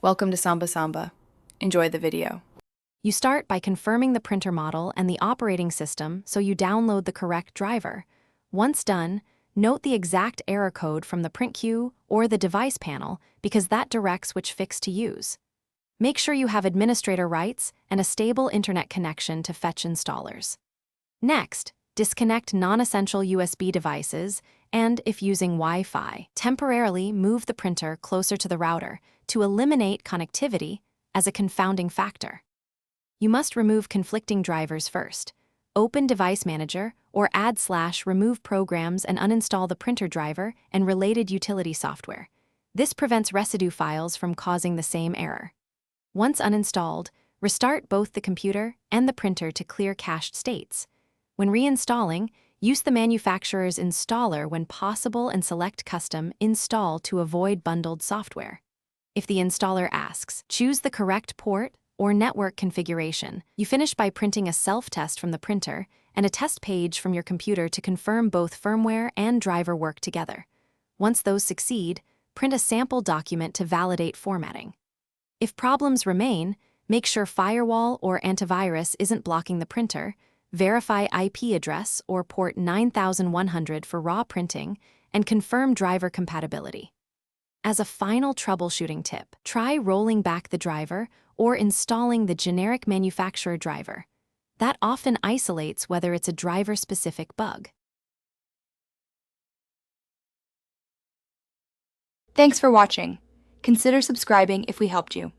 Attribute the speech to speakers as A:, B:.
A: Welcome to Samba Samba. Enjoy the video.
B: You start by confirming the printer model and the operating system so you download the correct driver. Once done, note the exact error code from the print queue or the device panel because that directs which fix to use. Make sure you have administrator rights and a stable internet connection to fetch installers. Next, disconnect non-essential USB devices and, if using Wi-Fi, temporarily move the printer closer to the router to eliminate connectivity as a confounding factor. You must remove conflicting drivers first. Open Device Manager or add/remove programs and uninstall the printer driver and related utility software. This prevents residue files from causing the same error. Once uninstalled, restart both the computer and the printer to clear cached states. When reinstalling, use the manufacturer's installer when possible and select Custom Install to avoid bundled software. If the installer asks, choose the correct port or network configuration. You finish by printing a self-test from the printer and a test page from your computer to confirm both firmware and driver work together. Once those succeed, print a sample document to validate formatting. If problems remain, make sure firewall or antivirus isn't blocking the printer, verify IP address or port 9100 for raw printing, and confirm driver compatibility. As a final troubleshooting tip, try rolling back the driver or installing the generic manufacturer driver. That often isolates whether it's a driver-specific bug.
C: Thanks for watching. Consider subscribing if we helped you.